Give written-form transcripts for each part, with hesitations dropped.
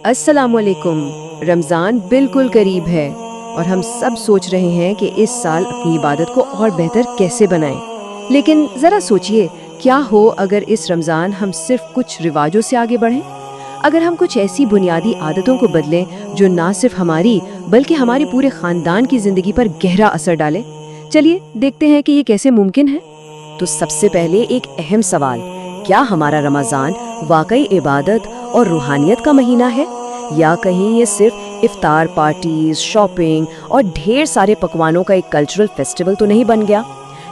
अस्सलाम वालेकुम। रमज़ान बिल्कुल करीब है और हम सब सोच रहे हैं कि इस साल अपनी इबादत को और बेहतर कैसे बनाएं। लेकिन ज़रा सोचिए, क्या हो अगर इस रमज़ान हम सिर्फ कुछ रिवाजों से आगे बढ़ें? अगर हम कुछ ऐसी बुनियादी आदतों को बदलें जो ना सिर्फ हमारी बल्कि हमारे पूरे ख़ानदान की ज़िंदगी पर गहरा असर डालें। चलिए देखते हैं कि ये कैसे मुमकिन है। तो सबसे पहले एक अहम सवाल, क्या हमारा रमज़ान वाकई इबादत और रूहानियत का महीना है, या कहीं ये सिर्फ इफ्तार पार्टीज, शॉपिंग और ढेर सारे पकवानों का एक कल्चरल फेस्टिवल तो नहीं बन गया?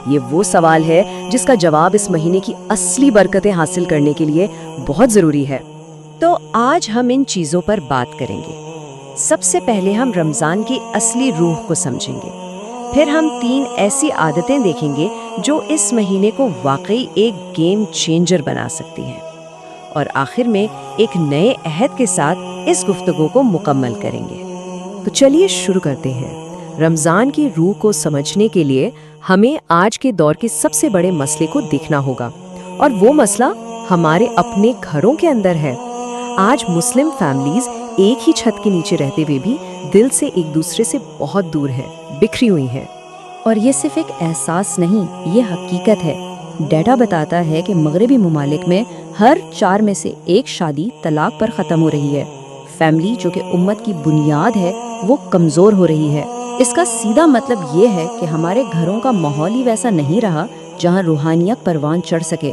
ये वो सवाल है जिसका जवाब इस महीने की असली बरकतें हासिल करने के लिए बहुत ज़रूरी है। तो आज हम इन चीज़ों पर बात करेंगे। सबसे पहले हम रमज़ान की असली रूह को समझेंगे, फिर हम 3 ऐसी आदतें देखेंगे जो इस महीने को वाकई एक गेम चेंजर बना सकती हैं, और आखिर में एक नए अहद के साथ इस गुफ्तगू को मुकम्मल करेंगे। तो चलिए शुरू करते हैं। रमज़ान की रूह को समझने के लिए हमें आज के दौर के सबसे बड़े मसले को देखना होगा, और वो मसला हमारे अपने घरों के अंदर है। आज मुस्लिम फैमिलीज एक ही छत के नीचे रहते हुए भी दिल से एक दूसरे से बहुत दूर हैं, बिखरी हुई हैं। और ये सिर्फ एक एहसास नहीं, ये हकीकत है। डेटा बताता है कि मगरबी ममालिक में हर 4 में से 1 शादी तलाक पर ख़त्म हो रही है। फैमिली जो कि उम्मत की बुनियाद है वो कमज़ोर हो रही है। इसका सीधा मतलब ये है कि हमारे घरों का माहौल ही वैसा नहीं रहा जहाँ रूहानियत परवान चढ़ सके।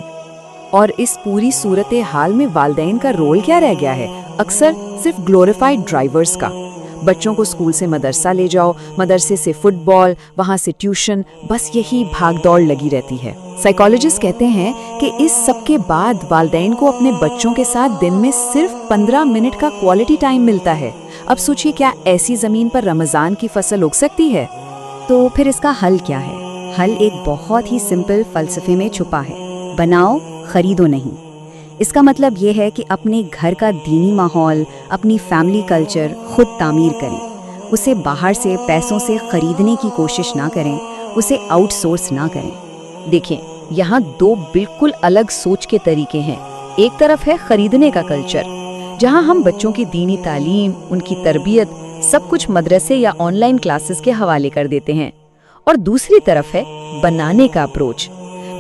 और इस पूरी सूरत हाल में वालिदैन का रोल क्या रह गया है? अक्सर सिर्फ ग्लोरीफाइड ड्राइवर्स का। बच्चों को स्कूल से मदरसा ले जाओ, मदरसे से फुटबॉल, वहाँ से ट्यूशन, बस यही भागदौड़ लगी रहती है। साइकोलॉजिस्ट कहते हैं कि इस सब के बाद वालिदैन को अपने बच्चों के साथ दिन में सिर्फ 15 मिनट का क्वालिटी टाइम मिलता है। अब सोचिए, क्या ऐसी ज़मीन पर रमज़ान की फसल उग सकती है? तो फिर इसका हल क्या है? हल एक बहुत ही सिंपल फ़लसफ़े में छुपा है। बनाओ, खरीदो नहीं। इसका मतलब ये है कि अपने घर का दीनी माहौल, अपनी फैमिली कल्चर खुद तामीर करें। उसे बाहर से पैसों से खरीदने की कोशिश ना करें, उसे आउटसोर्स ना करें। देखें, यहाँ 2 बिल्कुल अलग सोच के तरीके हैं। एक तरफ है खरीदने का कल्चर, जहाँ हम बच्चों की दीनी तालीम, उनकी तरबियत सब कुछ मदरसे या ऑनलाइन क्लासेस के हवाले कर देते हैं। और दूसरी तरफ है बनाने का अप्रोच,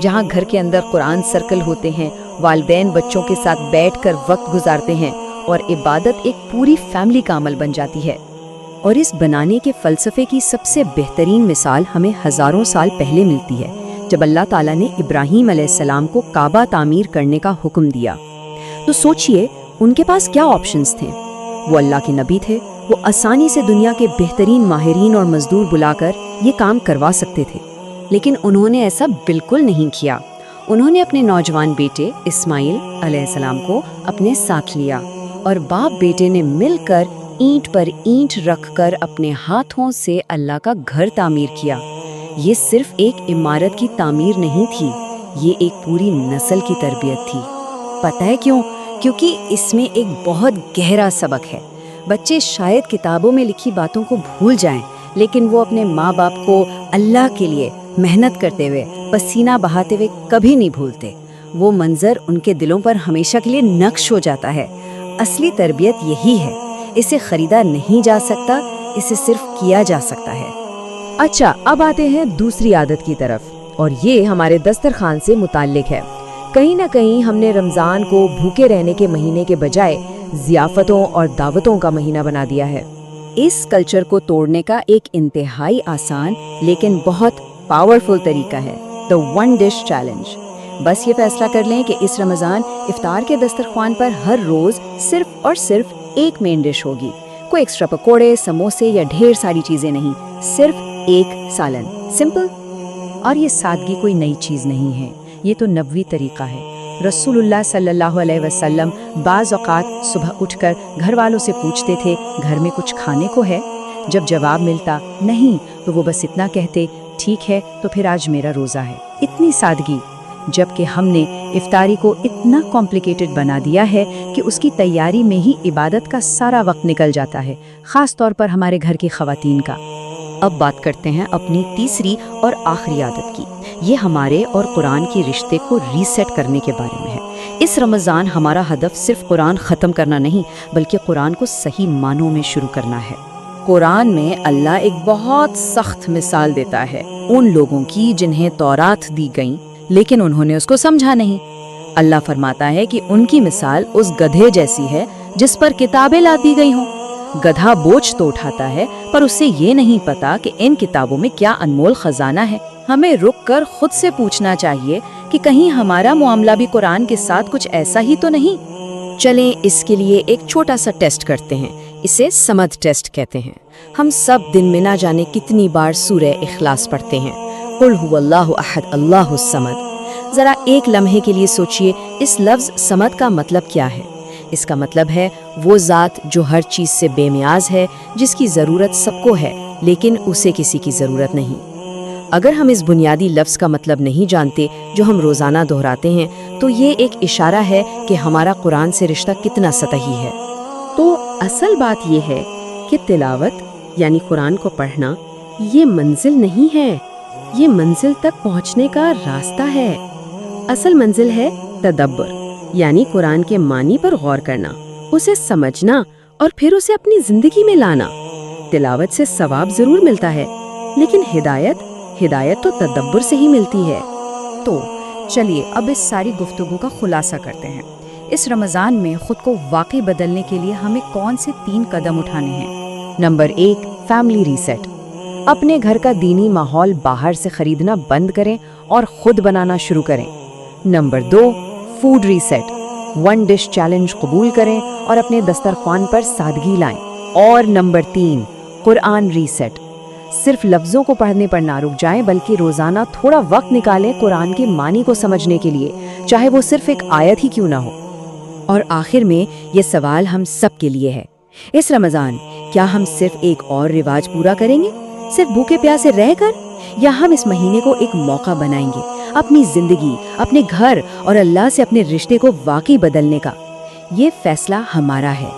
जहाँ घर के अंदर कुरान सर्कल होते हैं, वालिदैन बच्चों के साथ बैठकर वक्त गुजारते हैं और इबादत एक पूरी फैमिली का अमल बन जाती है। और इस बनाने के फ़लसफ़े की सबसे बेहतरीन मिसाल हमें हज़ारों साल पहले मिलती है, जब अल्लाह ताला ने इब्राहीम अलैहिस्सलाम को काबा तामीर करने का हुक्म दिया। तो सोचिए, उनके पास क्या ऑप्शंस थे? वो अल्लाह के नबी थे, वो आसानी से दुनिया के बेहतरीन माहिरीन और मजदूर बुलाकर ये काम करवा सकते थे। लेकिन उन्होंने ऐसा बिल्कुल नहीं किया। उन्होंने अपने नौजवान बेटे इस्माइल अलैहिस्सलाम को अपने साथ लिया, और बाप बेटे ने मिलकर ईंट पर ईंट रखकर अपने हाथों से अल्लाह का घर तामीर किया। ये सिर्फ एक इमारत की तामीर नहीं थी, ये एक पूरी नस्ल की तरबियत थी। पता है क्यों? क्योंकि इसमें एक बहुत गहरा सबक है। बच्चे शायद किताबों में लिखी बातों को भूल जाएं, लेकिन वो अपने माँ बाप को अल्लाह के लिए मेहनत करते हुए, पसीना बहाते हुए कभी नहीं भूलते। वो मंजर उनके दिलों पर हमेशा के लिए नक्श हो जाता है। असली तरबियत यही है। इसे खरीदा नहीं जा सकता, इसे सिर्फ किया जा सकता है। अच्छा, अब आते हैं दूसरी आदत की तरफ, और ये हमारे दस्तरखान से मुताल्लिक है। कहीं ना कहीं हमने रमज़ान को भूखे रहने के महीने के बजाय ज़ियाफ़तों और दावतों का महीना बना दिया है। इस कल्चर को तोड़ने का एक इंतहाई आसान लेकिन बहुत पावरफुल तरीका है द वन डिश चैलेंज। बस ये फैसला कर लें कि इस रमज़ान इफ्तार के दस्तरख्वान पर हर रोज़ सिर्फ और सिर्फ एक मेन डिश होगी। कोई एक्स्ट्रा पकोड़े, समोसे या ढेर सारी चीज़ें नहीं, सिर्फ एक सालन। सिंपल। और ये सादगी कोई नई चीज़ नहीं है, ये तो नबवी तरीका है। रसूलुल्लाह सल्लल्लाहु अलैहि वसल्लम बाज़ औक़ात सुबह उठकर घर वालों से पूछते थे, घर में कुछ खाने को है? जब जवाब मिलता नहीं, तो वो बस इतना कहते, ठीक है, तो फिर आज मेरा रोज़ा है। इतनी सादगी। जबकि हमने इफ्तारी को इतना कॉम्प्लिकेटेड बना दिया है कि उसकी तैयारी में ही इबादत का सारा वक्त निकल जाता है, ख़ास तौर पर हमारे घर की ख़वातीन का। अब बात करते हैं अपनी तीसरी और आखिरी आदत की। ये हमारे और कुरान के रिश्ते को रीसेट करने के बारे में है। اس رمضان ہمارا ہدف صرف قرآن ختم کرنا نہیں بلکہ قرآن کو صحیح معنوں میں شروع کرنا ہے۔ قرآن میں اللہ ایک بہت سخت مثال دیتا ہے ان لوگوں کی جنہیں تورات دی گئیں لیکن انہوں نے اس کو سمجھا نہیں۔ اللہ فرماتا ہے کہ ان کی مثال اس گدھے جیسی ہے جس پر کتابیں لا دی گئی ہوں۔ گدھا بوجھ تو اٹھاتا ہے پر اسے یہ نہیں پتا کہ ان کتابوں میں کیا انمول خزانہ ہے۔ ہمیں رک کر خود سے پوچھنا چاہیے کہ کہیں ہمارا معاملہ بھی قرآن کے ساتھ کچھ ایسا ہی تو نہیں۔ چلیں اس کے لیے ایک چھوٹا سا ٹیسٹ کرتے ہیں، اسے سمد ٹیسٹ کہتے ہیں۔ ہم سب دن میں نہ جانے کتنی بار سورہ اخلاص پڑھتے ہیں، قل هو اللہ احد اللہ الصمد۔ ذرا ایک لمحے کے لیے سوچئے اس لفظ سمد کا مطلب کیا ہے۔ اس کا مطلب ہے وہ ذات جو ہر چیز سے بے نیاز ہے، جس کی ضرورت سب کو ہے لیکن اسے کسی کی ضرورت نہیں۔ اگر ہم اس بنیادی لفظ کا مطلب نہیں جانتے جو ہم روزانہ دہراتے ہیں تو یہ ایک اشارہ ہے کہ ہمارا قرآن سے رشتہ کتنا سطحی ہے۔ تو اصل بات یہ ہے کہ تلاوت یعنی قرآن کو پڑھنا یہ منزل نہیں ہے، یہ منزل تک پہنچنے کا راستہ ہے۔ اصل منزل ہے تدبر، یعنی قرآن کے معنی پر غور کرنا، اسے سمجھنا اور پھر اسے اپنی زندگی میں لانا۔ تلاوت سے ثواب ضرور ملتا ہے لیکن ہدایت تو تدبر سے ہی ملتی ہے۔ تو چلیے اب اس ساری گفتگو کا خلاصہ کرتے ہیں۔ اس رمضان میں خود کو واقعی بدلنے کے لیے ہمیں کون سے 3 قدم اٹھانے ہیں؟ Number 1، family reset. اپنے گھر کا دینی ماحول باہر سے خریدنا بند کریں اور خود بنانا شروع کریں۔ Number 2، food reset. 1 dish challenge قبول کریں اور اپنے دسترخوان پر سادگی لائیں۔ اور نمبر 3، قرآن ریسیٹ۔ صرف لفظوں کو پڑھنے پر نہ رک جائیں بلکہ روزانہ تھوڑا وقت نکالیں قرآن کے معنی کو سمجھنے کے لیے، چاہے وہ صرف ایک آیت ہی کیوں نہ ہو۔ اور آخر میں یہ سوال ہم سب کے لیے ہے، اس رمضان کیا ہم صرف ایک اور رواج پورا کریں گے، صرف بھوکے پیاسے رہ کر، یا ہم اس مہینے کو ایک موقع بنائیں گے اپنی زندگی، اپنے گھر اور اللہ سے اپنے رشتے کو واقعی بدلنے کا؟ یہ فیصلہ ہمارا ہے۔